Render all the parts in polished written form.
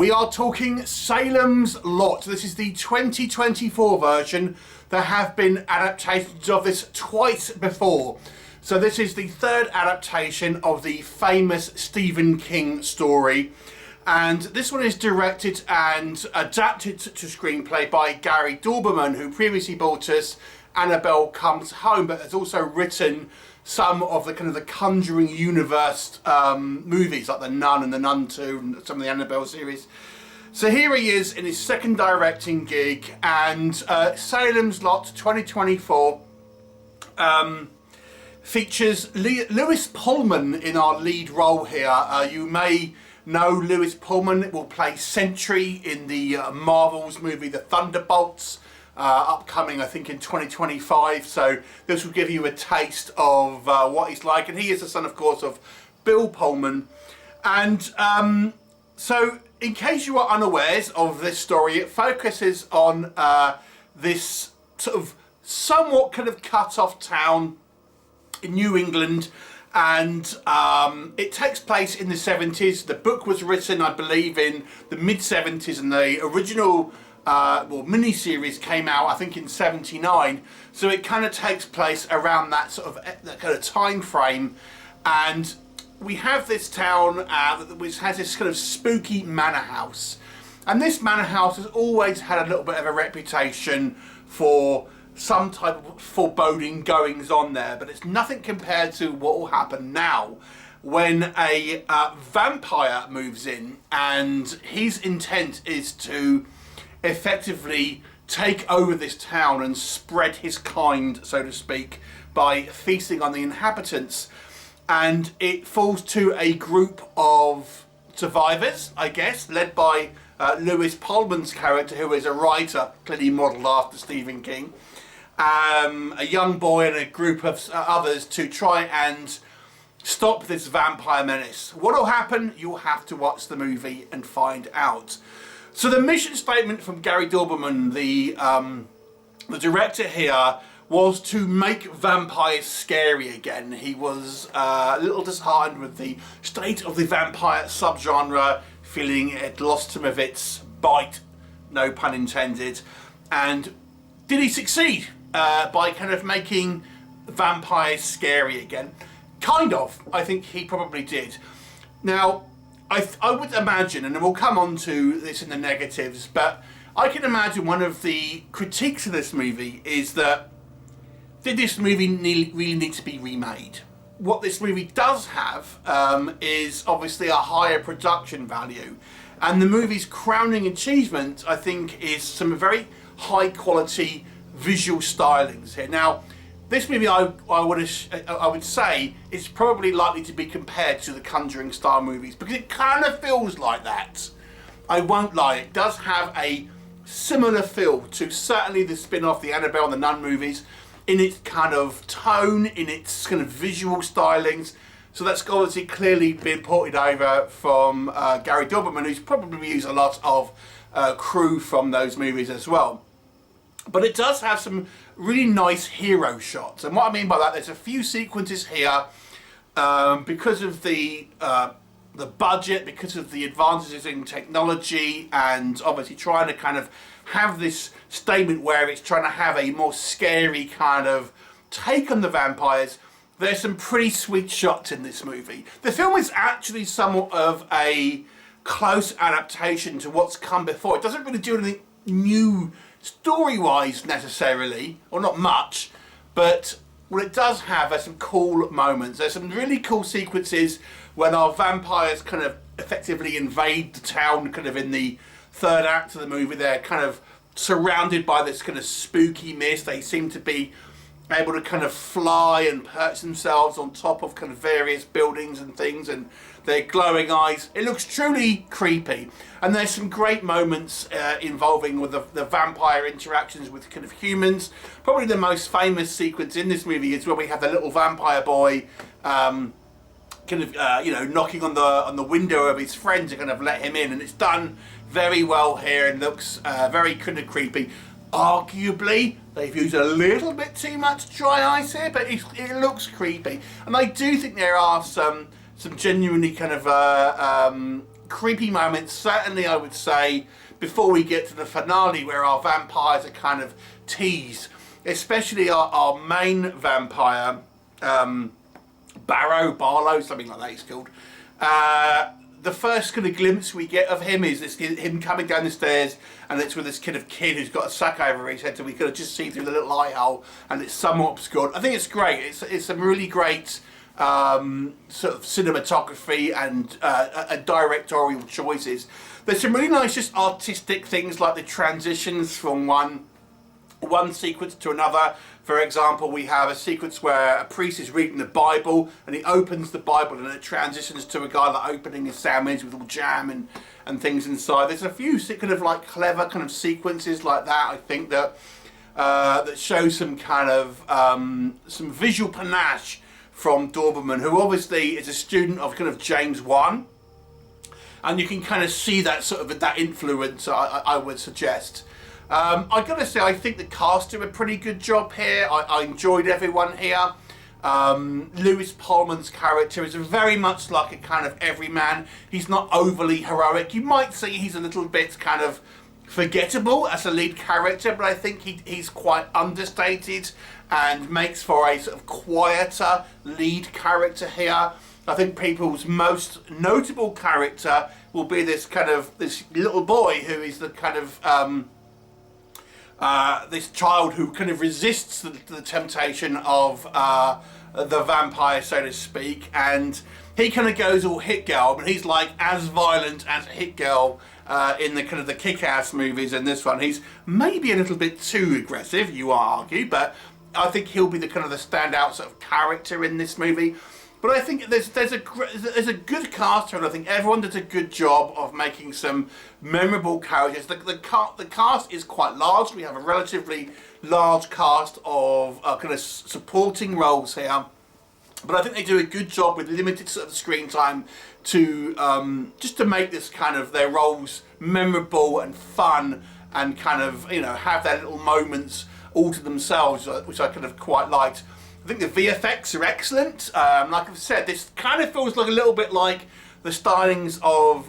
We are talking Salem's Lot. This is the 2024 version. There have been adaptations of this twice before. So this is the third adaptation of the famous Stephen King story. And this one is directed and adapted to screenplay by Gary Dauberman, who previously brought us Annabelle Comes Home, but has also written some of the kind of the Conjuring universe movies, like The Nun and The Nun 2 and some of the Annabelle series. So here he is in his second directing gig, and Salem's Lot 2024 features Lewis Pullman in our lead role here. You may know Lewis Pullman will play Sentry in the Marvel's movie The Thunderbolts, upcoming I think in 2025, so this will give you a taste of what he's like. And he is the son, of course, of Bill Pullman. And so in case you are unawares of this story, it focuses on this sort of somewhat kind of cut off town in New England, and it takes place in the 70s. The book was written, I believe, in the mid-70s, and the original mini-series came out, I think, in 79. So it kind of takes place around that sort of that kind of time frame, and we have this town which has this kind of spooky manor house, and this manor house has always had a little bit of a reputation for some type of foreboding goings on there, but it's nothing compared to what will happen now when a vampire moves in, and his intent is to effectively take over this town and spread his kind, so to speak, by feasting on the inhabitants. And it falls to a group of survivors, I guess, led by Lewis Pullman's character, who is a writer clearly modelled after Stephen King, a young boy and a group of others, to try and stop this vampire menace. What will happen? You'll have to watch the movie and find out. So the mission statement from Gary Dauberman, the director here, was to make vampires scary again. He was a little disheartened with the state of the vampire subgenre, feeling it had lost some of its bite, no pun intended. And did he succeed by kind of making vampires scary again? Kind of. I think he probably did. Now, I would imagine, and we'll come on to this in the negatives, but I can imagine one of the critiques of this movie is that, did this movie really need to be remade? What this movie does have is obviously a higher production value, and the movie's crowning achievement, I think, is some very high quality visual stylings here. Now, this movie, I would say, is probably likely to be compared to the Conjuring style movies, because it kind of feels like that. I won't lie, it does have a similar feel to certainly the spin-off, the Annabelle and the Nun movies, in its kind of tone, in its kind of visual stylings. So that's obviously clearly been ported over from Gary Dauberman, who's probably used a lot of crew from those movies as well. But it does have some really nice hero shots, and what I mean by that, there's a few sequences here because of the budget, because of the advances in technology, and obviously trying to kind of have this statement where it's trying to have a more scary kind of take on the vampires. There's some pretty sweet shots in this movie. The film is actually somewhat of a close adaptation to what's come before. It doesn't really do anything new story-wise necessarily, or not much, but what it does have are some cool moments. There's some really cool sequences when our vampires kind of effectively invade the town, kind of in the third act of the movie. They're kind of surrounded by this kind of spooky mist. They seem to be able to kind of fly and perch themselves on top of kind of various buildings and things, and their glowing eyes. It looks truly creepy. And there's some great moments involving with the vampire interactions with kind of humans. Probably the most famous sequence in this movie is where we have the little vampire boy kind of knocking on the window of his friend to kind of let him in, and it's done very well here and looks very kind of creepy. Arguably, they've used a little bit too much dry ice here, but it looks creepy. And I do think there are some genuinely kind of creepy moments, certainly I would say, before we get to the finale where our vampires are kind of teased. Especially our main vampire, Barlow, something like that he's called. The first kind of glimpse we get of him is him coming down the stairs, and it's with this kind of kid who's got a sack over his head, so we could just see through the little eye hole, and it's somewhat obscured. I think it's great. It's some really great sort of cinematography and directorial choices. There's some really nice just artistic things like the transitions from one sequence to another. For example, we have a sequence where a priest is reading the Bible, and he opens the Bible and it transitions to a guy like opening a sandwich with all jam and things inside. There's a few kind of like clever kind of sequences like that, I think, that that show some kind of some visual panache from Doberman, who obviously is a student of kind of James 1, and you can kind of see that sort of that influence, I would suggest. I gotta say, I think the cast do a pretty good job here. I enjoyed everyone here. Lewis Pullman's character is very much like a kind of everyman. He's not overly heroic. You might say he's a little bit kind of forgettable as a lead character, but I think he's quite understated and makes for a sort of quieter lead character here. I think people's most notable character will be this little boy who is the kind of this child who kind of resists the temptation of the vampire, so to speak, and he kind of goes all hit girl, but he's like as violent as Hit Girl in the kind of the Kick-Ass movies. In this one, he's maybe a little bit too aggressive, you argue, but I think he'll be the kind of the standout sort of character in this movie. But I think there's a good cast, and I think everyone does a good job of making some memorable characters. The cast is quite large. We have a relatively large cast of kind of supporting roles here. But I think they do a good job with limited sort of screen time to just to make this kind of their roles memorable and fun, and kind of, you know, have their little moments all to themselves, which I kind of quite liked. I think the VFX are excellent. Like I've said, this kind of feels like a little bit like the stylings of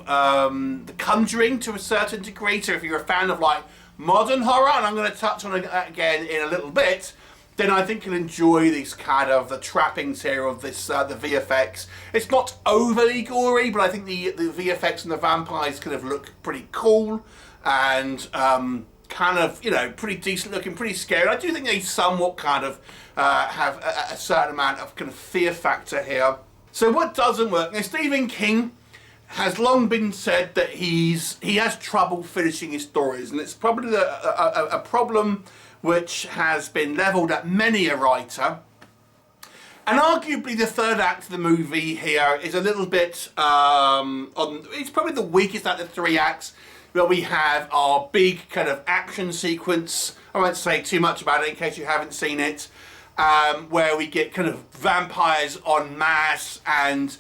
The Conjuring to a certain degree. So if you're a fan of like modern horror, and I'm going to touch on it again in a little bit, then I think you'll enjoy these kind of the trappings here of this the VFX. It's not overly gory, but I think the VFX and the vampires kind of look pretty cool and kind of, you know, pretty decent looking, pretty scary. I do think they somewhat kind of have a certain amount of kind of fear factor here. So what doesn't work? Now, Stephen King has long been said that he has trouble finishing his stories, and it's probably a problem which has been levelled at many a writer. And arguably the third act of the movie here is a little bit it's probably the weakest out of the three acts, where we have our big kind of action sequence. I won't say too much about it in case you haven't seen it, where we get kind of vampires en masse, and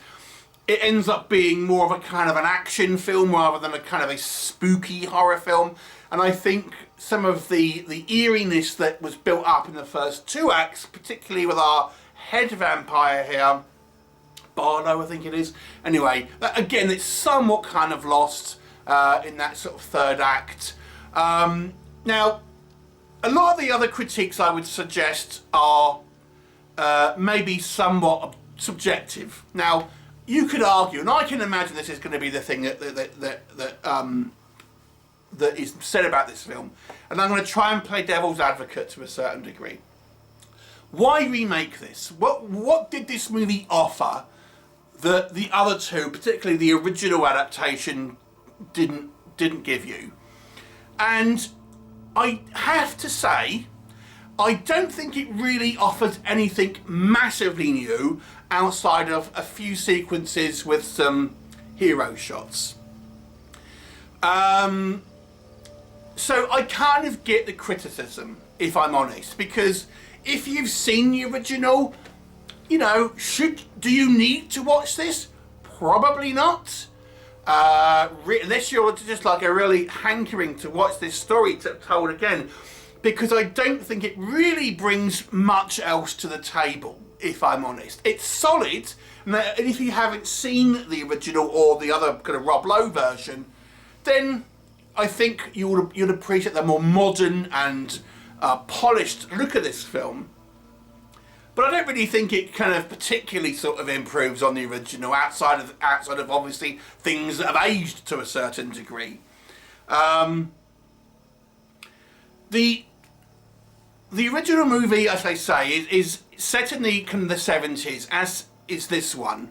it ends up being more of a kind of an action film rather than a kind of a spooky horror film. And I think some of the eeriness that was built up in the first two acts, particularly with our head vampire here, Barlow I think it is. Anyway, again, it's somewhat kind of lost in that sort of third act. Now, a lot of the other critiques I would suggest are maybe somewhat subjective. Now, you could argue, and I can imagine this is going to be the thing that is said about this film, and I'm going to try and play devil's advocate to a certain degree. Why remake this? What did this movie offer that the other two, particularly the original adaptation, didn't give you? And I have to say, I don't think it really offers anything massively new outside of a few sequences with some hero shots. So I kind of get the criticism, if I'm honest, because if you've seen the original, you know, do you need to watch this? Probably not. Unless you're just like a really hankering to watch this story told again, because I don't think it really brings much else to the table. if I'm honest. It's solid, and if you haven't seen the original or the other kind of Rob Lowe version, then I think you'd appreciate the more modern and polished look of this film. But I don't really think it kind of particularly sort of improves on the original, outside of obviously things that have aged to a certain degree. The original movie, as I say, is set in the kind of the 70s, as is this one.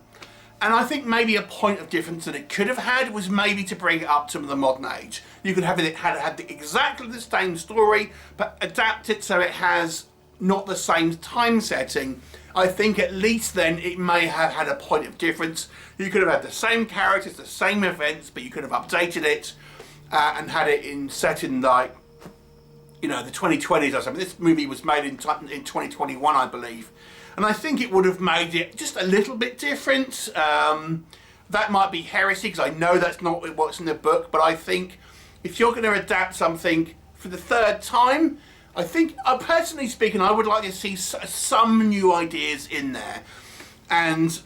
And I think maybe a point of difference that it could have had was maybe to bring it up to the modern age. You could have it had exactly the same story, but adapt it so it has not the same time setting. I think at least then it may have had a point of difference. You could have had the same characters, the same events, but you could have updated it and had it set in like, you know, the 2020s or something. This movie was made in 2021, I believe. And I think it would have made it just a little bit different. That might be heresy, because I know that's not what's in the book, but I think if you're going to adapt something for the third time, I think, personally speaking, I would like to see some new ideas in there. And,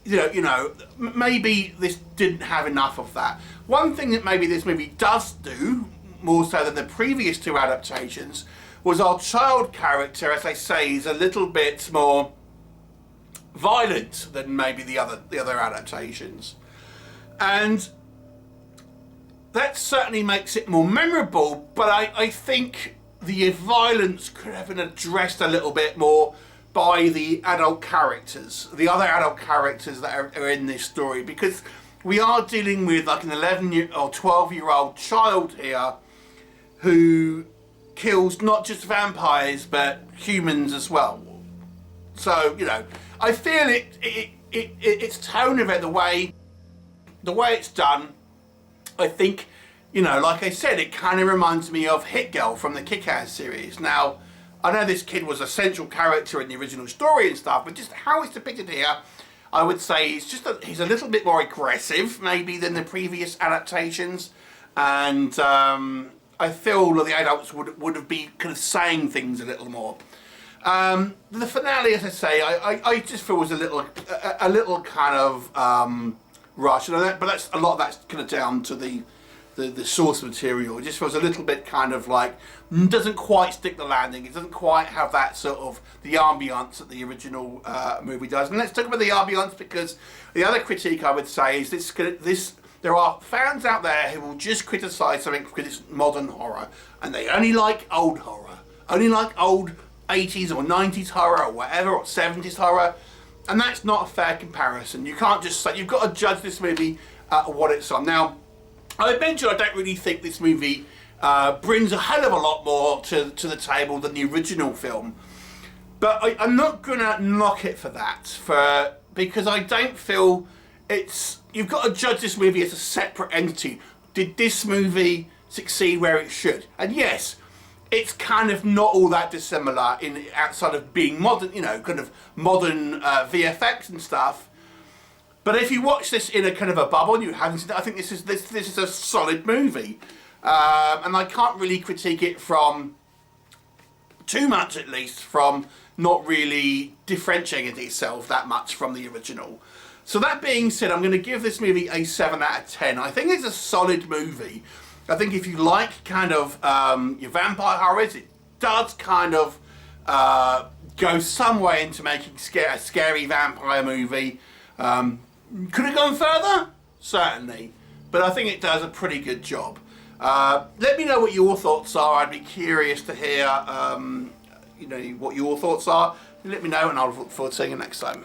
you know, maybe this didn't have enough of that. One thing that maybe this movie does do, more so than the previous two adaptations, was our child character, as I say, is a little bit more violent than maybe the other adaptations. And that certainly makes it more memorable, but I think the violence could have been addressed a little bit more by the adult characters, the other adult characters that are in this story, because we are dealing with like an 11 or 12-year-old child here who kills not just vampires but humans as well. So, you know, I feel its tone of it, the way it's done, I think, you know, like I said, it kind of reminds me of Hit Girl from the Kick-Ass series. Now, I know this kid was a central character in the original story and stuff, but just how it's depicted here, I would say he's a little bit more aggressive maybe than the previous adaptations, and I feel that the adults would have been kind of saying things a little more. The finale, as I say, I just feel was a little kind of rushed, but that's a lot of that's kind of down to the source material. It just feels a little bit kind of like doesn't quite stick the landing. It doesn't quite have that sort of the ambience that the original movie does. And let's talk about the ambience, because the other critique I would say is this. There are fans out there who will just criticise something because it's modern horror, and they only like old horror, only like old 80s or 90s horror or whatever, or 70s horror, and that's not a fair comparison. You can't just say, you've got to judge this movie what it's on. Now, I mentioned I don't really think this movie brings a hell of a lot more to the table than the original film, but I'm not going to knock it for that, because I don't feel you've got to judge this movie as a separate entity. Did this movie succeed where it should? And yes, it's kind of not all that dissimilar outside of being modern, you know, kind of modern VFX and stuff. But if you watch this in a kind of a bubble and you haven't seen it, I think this is a solid movie. And I can't really critique it from too much, at least, from not really differentiating itself that much from the original. So that being said, I'm going to give this movie a 7 out of 10. I think it's a solid movie. I think if you like kind of your vampire horrors, it does kind of go some way into making a scary vampire movie. Could it gone further? Certainly. But I think it does a pretty good job. Let me know what your thoughts are. I'd be curious to hear you know, what your thoughts are. Let me know, and I'll look forward to seeing you next time.